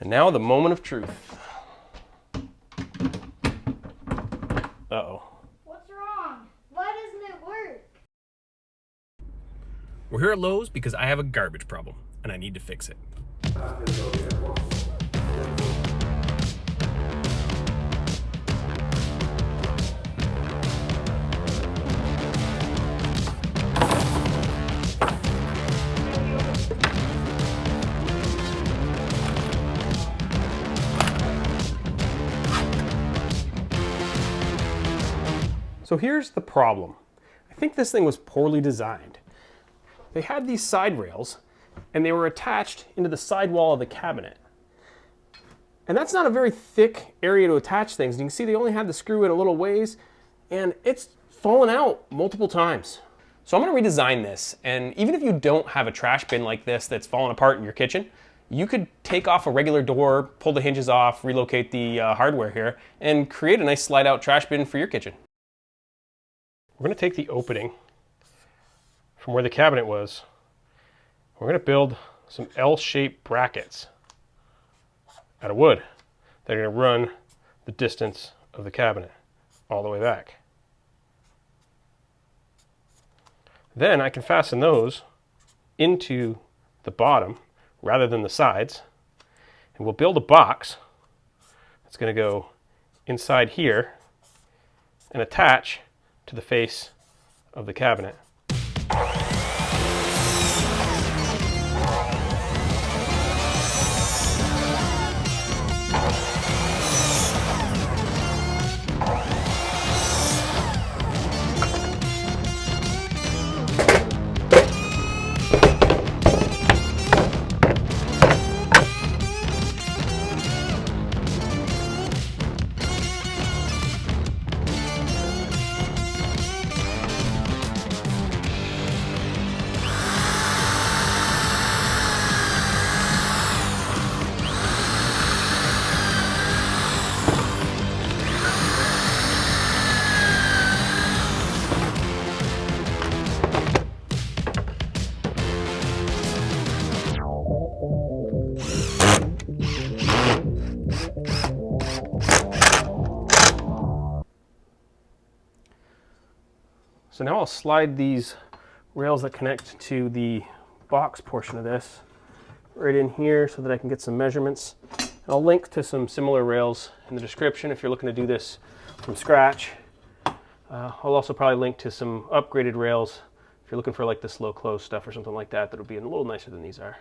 And now the moment of truth. Uh-oh. What's wrong? Why doesn't it work? We're here at Lowe's because I have a garbage problem and I need to fix it. So here's the problem. I think this thing was poorly designed. They had these side rails and they were attached into the side wall of the cabinet. And that's not a very thick area to attach things. And you can see they only had the screw in a little ways and it's fallen out multiple times. So I'm gonna redesign this. And even if you don't have a trash bin like this that's fallen apart in your kitchen, you could take off a regular door, pull the hinges off, relocate the hardware here, and create a nice slide out trash bin for your kitchen. We're going to take the opening from where the cabinet was. We're going to build some L-shaped brackets out of wood that are going to run the distance of the cabinet all the way back. Then I can fasten those into the bottom rather than the sides. And we'll build a box that's going to go inside here and attach to the face of the cabinet. So now I'll slide these rails that connect to the box portion of this right in here so that I can get some measurements. And I'll link to some similar rails in the description if you're looking to do this from scratch. I'll also probably link to some upgraded rails if you're looking for like the slow close stuff or something like that that'll be a little nicer than these are.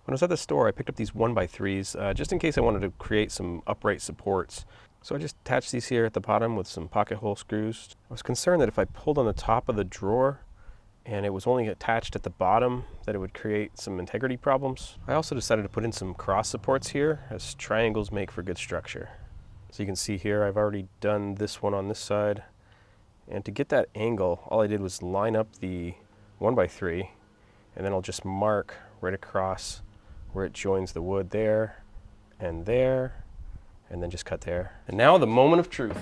When I was at the store, I picked up these 1x3s just in case I wanted to create some upright supports. So I just attached these here at the bottom with some pocket hole screws. I was concerned that if I pulled on the top of the drawer and it was only attached at the bottom, that it would create some integrity problems. I also decided to put in some cross supports here, as triangles make for good structure. So you can see here, I've already done this one on this side. And to get that angle, all I did was line up the 1x3, and then I'll just mark right across where it joins the wood there, and then just cut there. And now the moment of truth.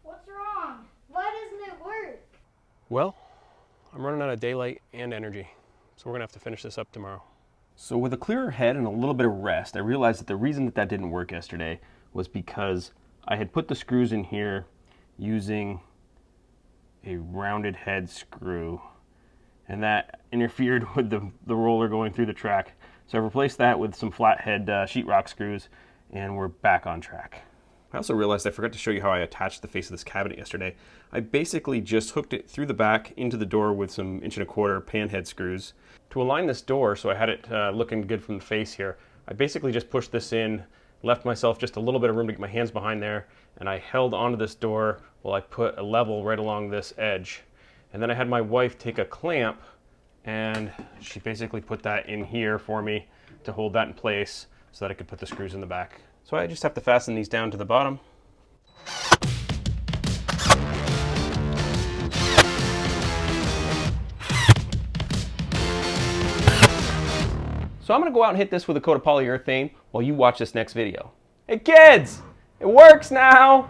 What's wrong? Why doesn't it Well, I'm running out of daylight and energy, so we're gonna have to finish this up tomorrow. So with a clearer head and a little bit of rest, I realized that the reason that didn't work yesterday was because I had put the screws in here using a rounded head screw, and that interfered with the roller going through the track. So I replaced that with some flathead sheetrock screws, and we're back on track. I also realized I forgot to show you how I attached the face of this cabinet yesterday. I basically just hooked it through the back into the door with some 1¼ inch pan head screws. To align this door so I had it looking good from the face here, I basically just pushed this in, left myself just a little bit of room to get my hands behind there, and I held onto this door while I put a level right along this edge. And then I had my wife take a clamp, and she basically put that in here for me to hold that in place so that I could put the screws in the back. So I just have to fasten these down to the bottom. So I'm gonna go out and hit this with a coat of polyurethane while you watch this next video. Hey kids, it works now!